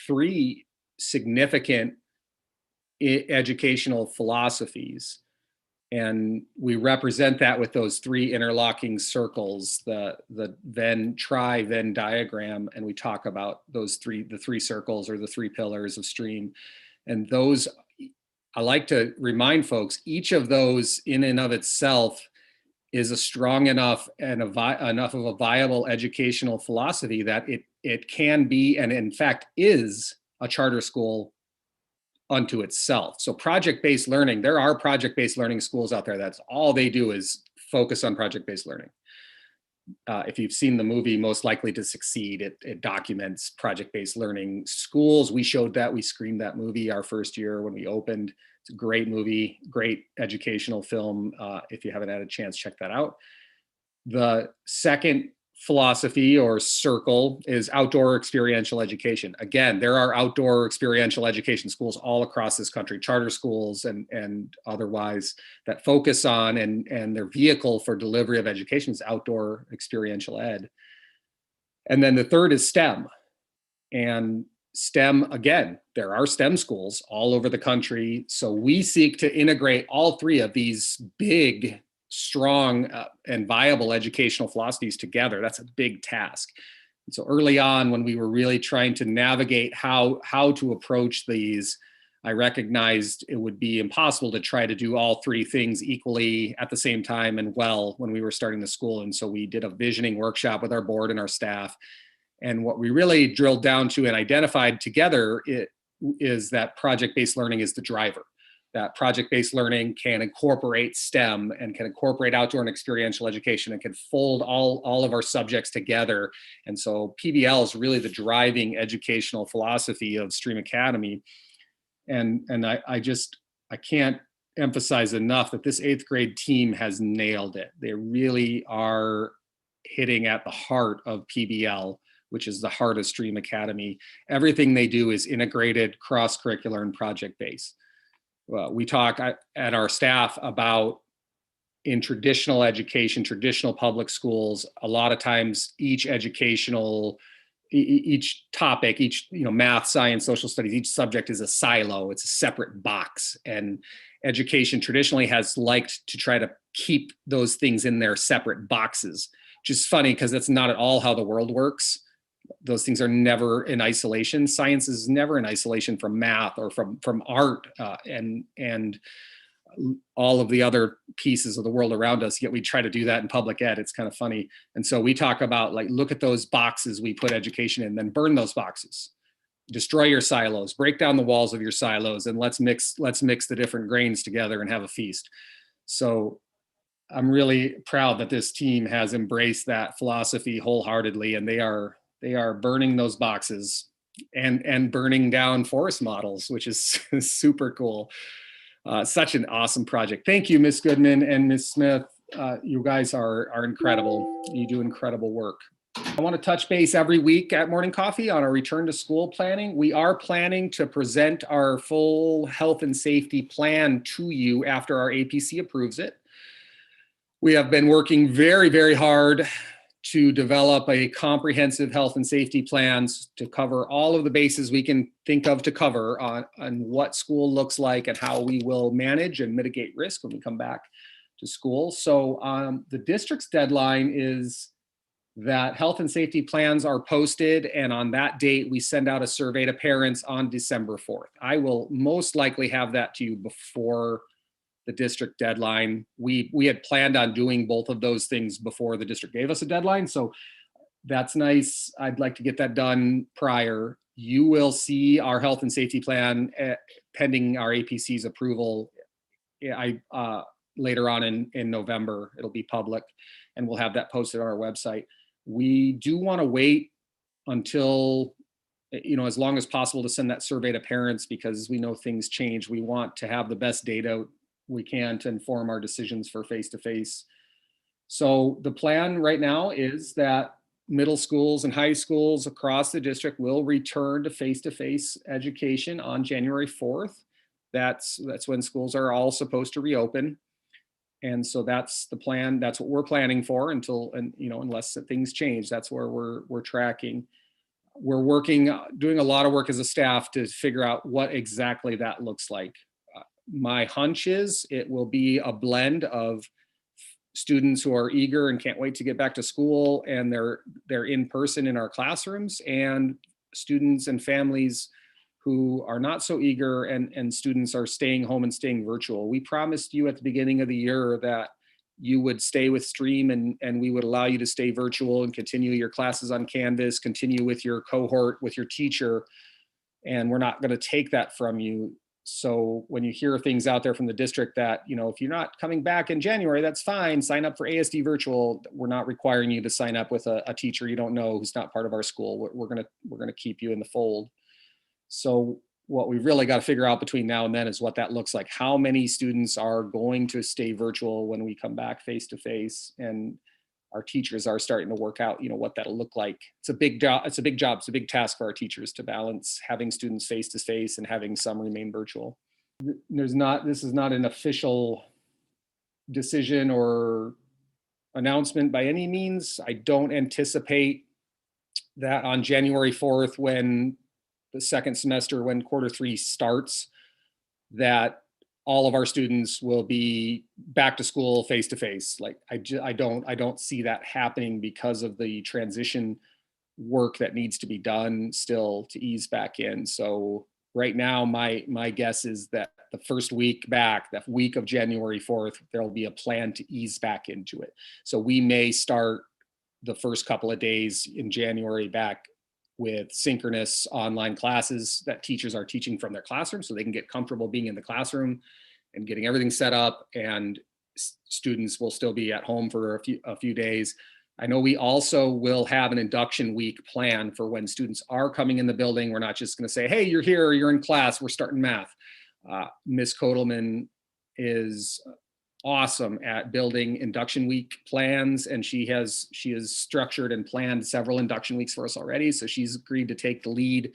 3 significant educational philosophies. And we represent that with those 3 interlocking circles, the Venn diagram, and we talk about the 3 circles or the 3 pillars of STrEAM. And those, I like to remind folks, each of those in and of itself is a strong enough and enough of a viable educational philosophy that it can be, and in fact is, a charter school unto itself. So project-based learning, there are project-based learning schools out there. That's all they do is focus on project-based learning. If you've seen the movie Most Likely to Succeed, it documents project-based learning schools. We showed that, we screened that movie our first year when we opened. It's a great movie, great educational film. If you haven't had a chance, check that out. The second philosophy or circle is outdoor experiential education. Again, there are outdoor experiential education schools all across this country, charter schools and otherwise, that focus on and their vehicle for delivery of education is outdoor experiential ed. And then the third is STEM. And STEM, again, there are STEM schools all over the country. So we seek to integrate all 3 of these big, strong and viable educational philosophies together. That's a big task. And so early on, when we were really trying to navigate how to approach these, I recognized it would be impossible to try to do all 3 things equally at the same time and well when we were starting the school. And so we did a visioning workshop with our board and our staff. And what we really drilled down to and identified together is that project-based learning is the driver. That project-based learning can incorporate STEM and can incorporate outdoor and experiential education and can fold all of our subjects together. And so PBL is really the driving educational philosophy of STREAM Academy. And I can't emphasize enough that this 8th grade team has nailed it. They really are hitting at the heart of PBL, which is the heart of STREAM Academy. Everything they do is integrated, cross-curricular, and project-based. We talk at our staff about, in traditional education, traditional public schools, a lot of times each topic, math, science, social studies, each subject is a silo. It's a separate box. And education traditionally has liked to try to keep those things in their separate boxes, which is funny because that's not at all how the world works. Those things are never in isolation. Science is never in isolation from math or from art and all of the other pieces of the world around us, yet we try to do that in public ed. It's kind of funny. And so we talk about, like, look at those boxes we put education in, then burn those boxes. Destroy your silos, break down the walls of your silos, and let's mix the different grains together and have a feast. So I'm really proud that this team has embraced that philosophy wholeheartedly, and they are burning those boxes and burning down forest models, which is super cool. Such an awesome project. Thank you, Ms. Goodman and Ms. Smith. You guys are incredible. You do incredible work. I want to touch base every week at Morning Coffee on our return to school planning. We are planning to present our full health and safety plan to you after our APC approves it. We have been working very, very hard to develop a comprehensive health and safety plans to cover all of the bases we can think of to cover on what school looks like and how we will manage and mitigate risk when we come back to school. So the district's deadline is that health and safety plans are posted, and on that date, we send out a survey to parents on December 4th. I will most likely have that to you before the district deadline. We had planned on doing both of those things before the district gave us a deadline. So that's nice. I'd like to get that done prior. You will see our health and safety plan pending our APC's approval later on in November. It'll be public and we'll have that posted on our website. We do want to wait until, as long as possible to send that survey to parents because we know things change. We want to have the best data we can to inform our decisions for face-to-face. So the plan right now is that middle schools and high schools across the district will return to face-to-face education on January 4th. That's when schools are all supposed to reopen. And so that's the plan. That's what we're planning for unless things change. That's where we're tracking. We're doing a lot of work as a staff to figure out what exactly that looks like. my hunch is it will be a blend of students who are eager and can't wait to get back to school, and they're in person in our classrooms, and students and families who are not so eager, and students are staying home and staying virtual. We promised you at the beginning of the year that you would stay with STrEAM, and we would allow you to stay virtual and continue your classes on Canvas, continue with your cohort, with your teacher, and we're not going to take that from you. So when you hear things out there from the district that, you know, if you're not coming back in January, that's fine, sign up for ASD virtual. We're not requiring you to sign up with a teacher you don't know who's not part of our school. We're gonna keep you in the fold. So what we've really got to figure out between now and then is what that looks like. How many students are going to stay virtual when we come back face to face, and our teachers are starting to work out, you know, what that'll look like. It's a big job. It's a big job. It's a big task for our teachers to balance having students face to face and having some remain virtual. This is not an official decision or announcement by any means. I don't anticipate that on January 4th, when the second semester, when quarter 3 starts, that all of our students will be back to school face to face. Like I don't see that happening because of the transition work that needs to be done still to ease back in. So right now, my guess is that the first week back, that week of January 4th, there'll be a plan to ease back into it. So we may start the first couple of days in January back with synchronous online classes that teachers are teaching from their classroom, so they can get comfortable being in the classroom and getting everything set up, and students will still be at home for a few days. I know we also will have an induction week plan for when students are coming in the building. We're not just going to say, hey, you're here, you're in class, we're starting math. Ms. Kotelman is awesome at building induction week plans, and she has structured and planned several induction weeks for us already. So she's agreed to take the lead,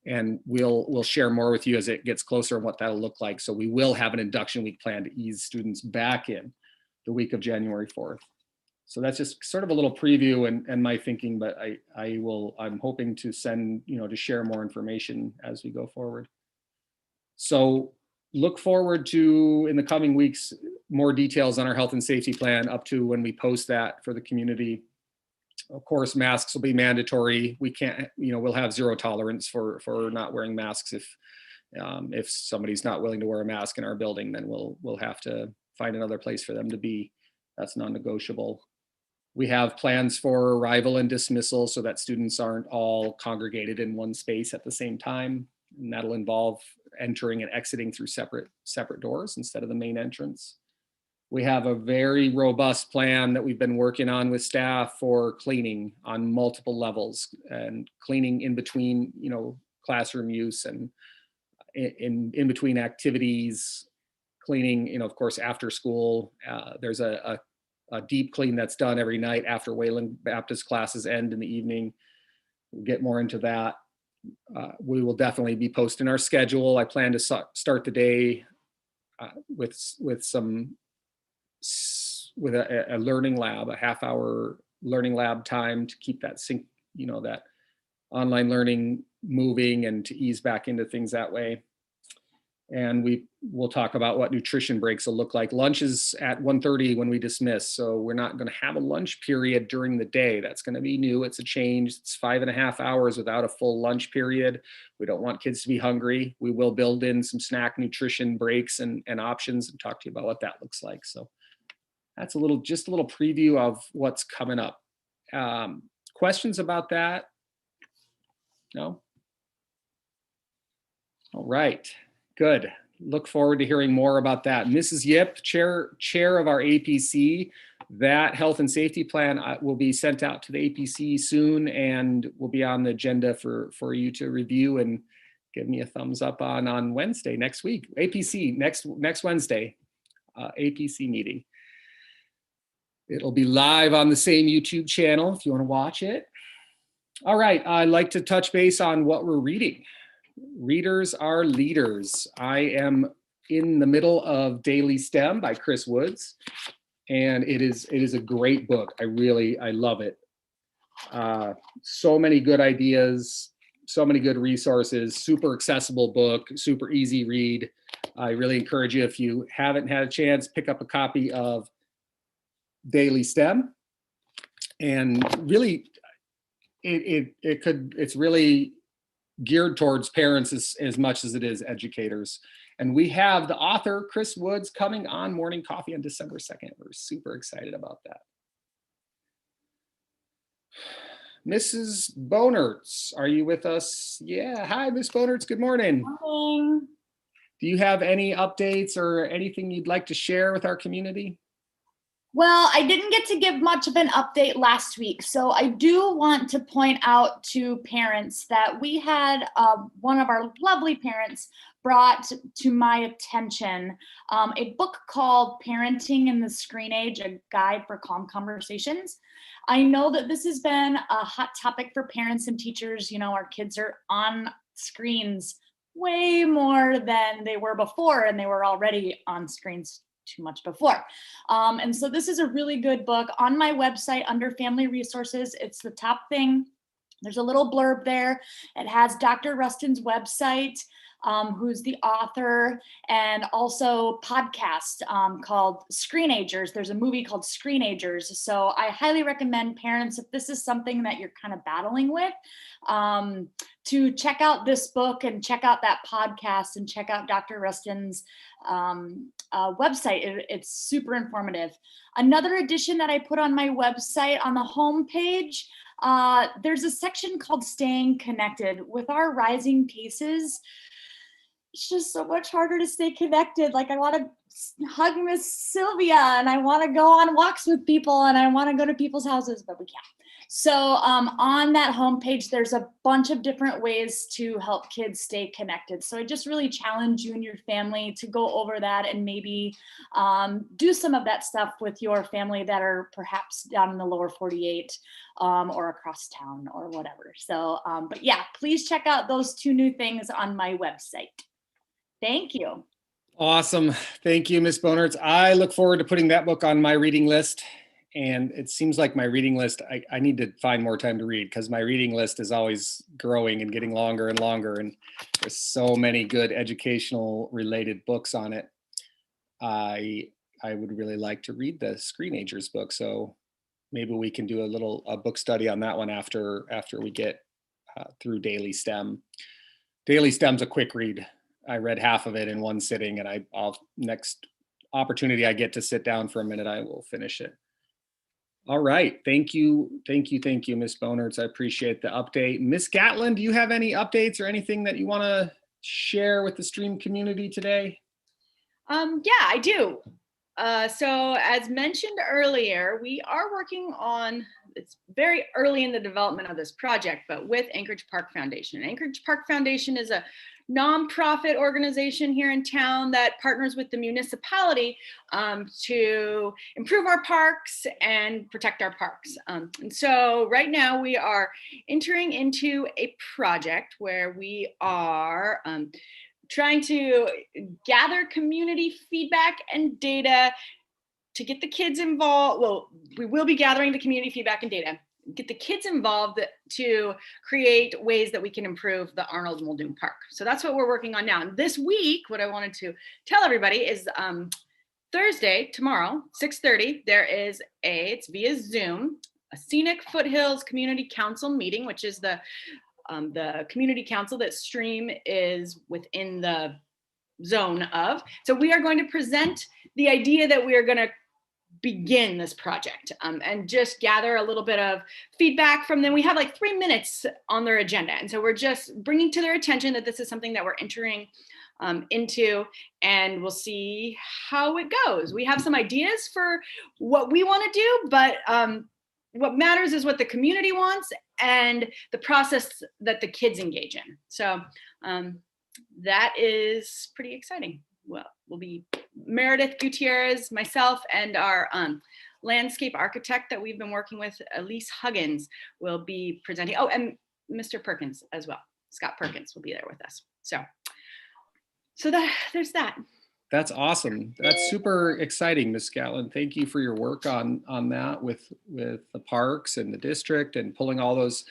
and we'll share more with you as it gets closer and what that'll look like. So we will have an induction week plan to ease students back in the week of January 4th. So that's just sort of a little preview and my thinking, but I'm hoping to to share more information as we go forward. So look forward to, in the coming weeks, more details on our health and safety plan up to when we post that for the community. Of course, masks will be mandatory. We can't, we'll have zero tolerance for not wearing masks. If somebody's not willing to wear a mask in our building, then we'll have to find another place for them to be. That's non-negotiable. We have plans for arrival and dismissal so that students aren't all congregated in one space at the same time. And that'll involve entering and exiting through separate doors instead of the main entrance. We have a very robust plan that we've been working on with staff for cleaning on multiple levels, and cleaning in between, classroom use and in between activities, cleaning, of course, after school. There's a deep clean that's done every night after Wayland Baptist classes end in the evening. We'll get more into that. We will definitely be posting our schedule. I plan to start the day with a learning lab, a half-hour learning lab time to keep that that online learning moving and to ease back into things that way. And we'll talk about what nutrition breaks will look like. Lunch is at 1:30 when we dismiss, so we're not going to have a lunch period during the day. That's going to be new. It's a change. It's 5.5 hours without a full lunch period. We don't want kids to be hungry. We will build in some snack nutrition breaks and options, and talk to you about what that looks like. So that's just a little preview of what's coming up. Questions about that? No? All right. Good. Look forward to hearing more about that. Mrs. Yip, chair of our APC, that health and safety plan will be sent out to the APC soon and will be on the agenda for you to review and give me a thumbs up on Wednesday next week. APC next Wednesday, APC meeting. It'll be live on the same YouTube channel if you want to watch it. All right, I'd like to touch base on what we're reading. Readers are leaders. I am in the middle of Daily STEM by Chris Woods, and it is a great book. I love it. So many good ideas, so many good resources, super accessible book, super easy read. I really encourage you, if you haven't had a chance, pick up a copy of Daily STEM. And really, it's really geared towards parents as much as it is educators. And we have the author, Chris Woods, coming on Morning Coffee on December 2nd. We're super excited about that. Mrs. Bonertz, are you with us? Yeah, hi, Miss Bonertz, good morning. Morning. Do you have any updates or anything you'd like to share with our community? Well, I didn't get to give much of an update last week, so I do want to point out to parents that we had one of our lovely parents brought to my attention a book called Parenting in the Screen Age, a Guide for Calm Conversations. I know that this has been a hot topic for parents and teachers. You know, our kids are on screens way more than they were before, and they were already on screens too much before. And so this is a really good book. On my website under Family Resources, it's the top thing. There's a little blurb there. It has Dr. Rustin's website, who's the author, and also podcast called Screenagers. There's a movie called Screenagers. So I highly recommend parents, if this is something that you're kind of battling with, to check out this book and check out that podcast and check out Dr. Rustin's website. It's super informative. Another addition that I put on my website on the home page, there's a section called Staying Connected. With our rising cases, it's just so much harder to stay connected. Like, I want to hug Miss Sylvia and I want to go on walks with people and I want to go to people's houses, but we can't. So on that homepage, there's a bunch of different ways to help kids stay connected. So I just really challenge you and your family to go over that and maybe do some of that stuff with your family that are perhaps down in the lower 48 or across town or whatever. So, but yeah, please check out those two new things on my website. Thank you. Awesome. Thank you, Miss Bonertz. I look forward to putting that book on my reading list. And it seems like my reading list, I need to find more time to read because my reading list is always growing and getting longer and longer. And there's so many good educational related books on it. I would really like to read the Screenagers book. So maybe we can do a book study on that one after we get through Daily STEM. Daily STEM's a quick read. I read half of it in one sitting, and I'll next opportunity I get to sit down for a minute, I will finish it. All right. Thank you, Ms. Bonertz. I appreciate the update. Ms. Gatlin, do you have any updates or anything that you want to share with the STrEAM community today? Yeah, I do. So as mentioned earlier, we are working on, it's very early in the development of this project, but with Anchorage Park Foundation. Anchorage Park Foundation is a nonprofit organization here in town that partners with the municipality to improve our parks and protect our parks. And so right now we are entering into a project where we are trying to gather community feedback and data to get the kids involved. Well, we will be gathering the community feedback and data, get the kids involved to create ways that we can improve the Arnold Muldoon Park. So that's what we're working on now. And this week, what I wanted to tell everybody is Thursday, tomorrow, 6:30, there is it's via Zoom, a Scenic Foothills Community Council meeting, which is the community council that STREAM is within the zone of. So we are going to present the idea that we are going to begin this project and just gather a little bit of feedback from them. We have like 3 minutes on their agenda. And so we're just bringing to their attention that this is something that we're entering into, and we'll see how it goes. We have some ideas for what we want to do, but what matters is what the community wants and the process that the kids engage in. So that is pretty exciting. Well, we'll be Meredith Gutierrez, myself, and our landscape architect that we've been working with, Elise Huggins, will be presenting. Oh, and Mr. Perkins as well. Scott Perkins will be there with us. So there's that. That's awesome. That's super exciting, Ms. Gatlin. Thank you for your work on that with the parks and the district and pulling all those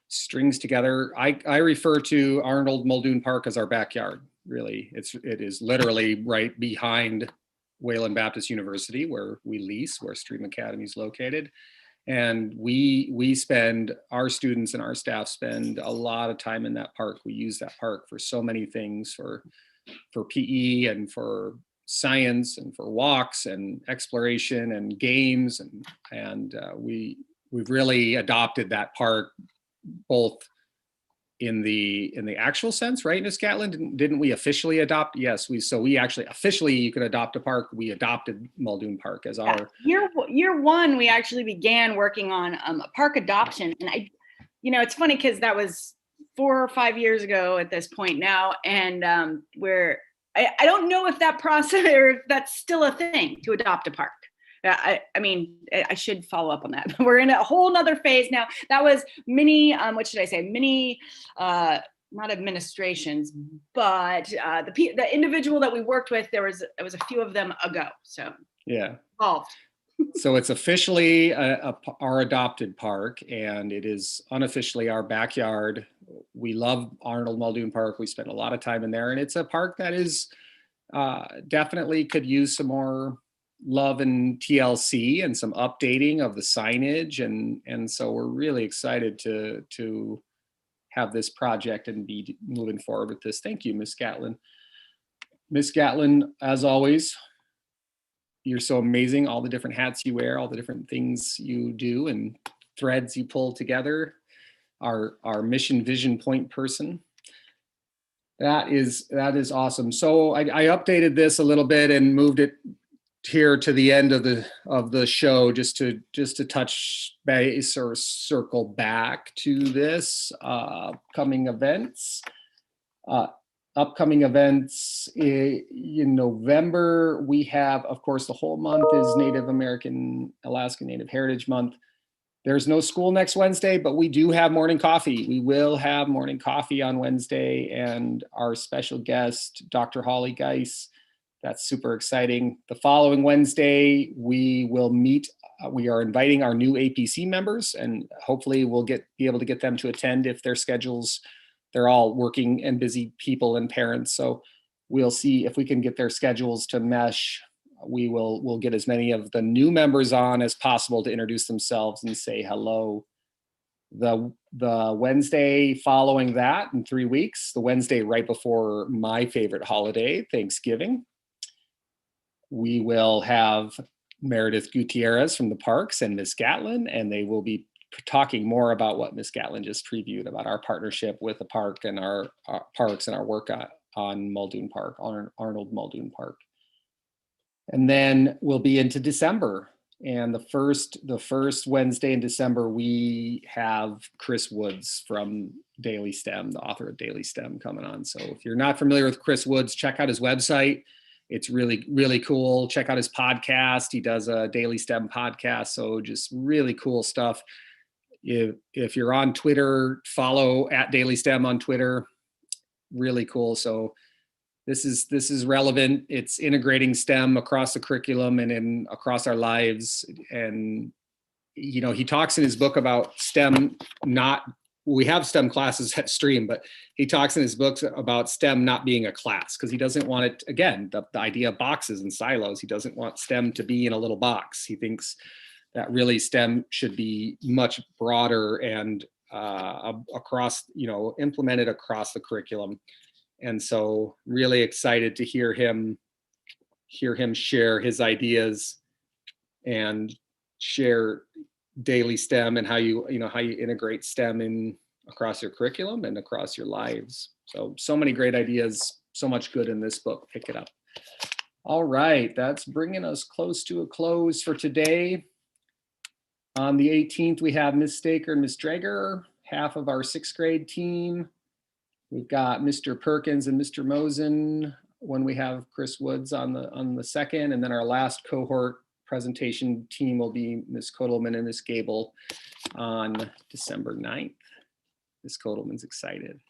strings together. I refer to Arnold Muldoon Park as our backyard. really, it is literally right behind Wayland Baptist University, where we lease, where STrEAM Academy is located. And we spend, our students and our staff spend a lot of time in that park. We use that park for so many things, for PE and for science and for walks and exploration and games. And we've really adopted that park both in the actual sense, right, Ms. Gatlin? Didn't we officially adopt? Yes, we actually officially, you could adopt a park. We adopted Muldoon Park as our year one. We actually began working on a park adoption, and it's funny because that was 4 or 5 years ago at this point now, and I don't know if that process or if that's still a thing to adopt a park. I mean, I should follow up on that. We're in a whole nother phase now. That was many, what should I say? Many, not administrations, but the individual that we worked with, it was a few of them ago. So yeah, involved. So it's officially our adopted park, and it is unofficially our backyard. We love Arnold Muldoon Park. We spend a lot of time in there, and it's a park that is definitely could use some more love and TLC and some updating of the signage, and so we're really excited to have this project and be moving forward with this. Thank you, Ms. Gatlin. Ms. Gatlin, as always, you're so amazing. All the different hats you wear, all the different things you do, and threads you pull together. Our mission vision point person. That is awesome. So I updated this a little bit and moved it here to the end of the show, just to touch base or circle back to this upcoming events. Upcoming events in November, we have, of course, the whole month is Native American Alaska Native Heritage Month. There's no school next Wednesday, but we do have morning coffee. We will have morning coffee on Wednesday, and our special guest, Dr. Holly Geis. That's super exciting. The following Wednesday, we will meet. We are inviting our new APC members, and hopefully we'll be able to get them to attend if their schedules, they're all working and busy people and parents. So we'll see if we can get their schedules to mesh. We'll get as many of the new members on as possible to introduce themselves and say hello. The Wednesday following that, in 3 weeks, the Wednesday right before my favorite holiday, Thanksgiving, we will have Meredith Gutierrez from the parks and Ms. Gatlin, and they will be talking more about what Ms. Gatlin just previewed about our partnership with the park and our parks and our work on Muldoon Park, on Arnold Muldoon Park. And then we'll be into December. And the first Wednesday in December, we have Chris Woods from Daily STEM, the author of Daily STEM, coming on. So if you're not familiar with Chris Woods, check out his website. It's really, really cool. Check out his podcast. He does a Daily STEM podcast. So just really cool stuff. If you're on Twitter, follow @DailySTEM on Twitter. Really cool. So this is relevant. It's integrating STEM across the curriculum and across our lives. And he talks in his book about STEM. We have STEM classes at STrEAM, but he talks in his books about STEM not being a class, because he doesn't want it, again, the idea of boxes and silos. He doesn't want STEM to be in a little box. He thinks that really STEM should be much broader and across, implemented across the curriculum. And so really excited to hear him share his ideas and share Daily STEM and how you integrate STEM in across your curriculum and across your lives. So many great ideas, so much good in this book. Pick it up. All right, that's bringing us close to a close for today. On the 18th, we have Ms. Staker and Ms. Drager, half of our 6th grade team. We've got Mr. Perkins and Mr. Mosen when we have Chris Woods on the 2nd, and then our last cohort presentation team will be Ms. Kotelman and Ms. Gable on December 9th. Ms. Kotelman's excited.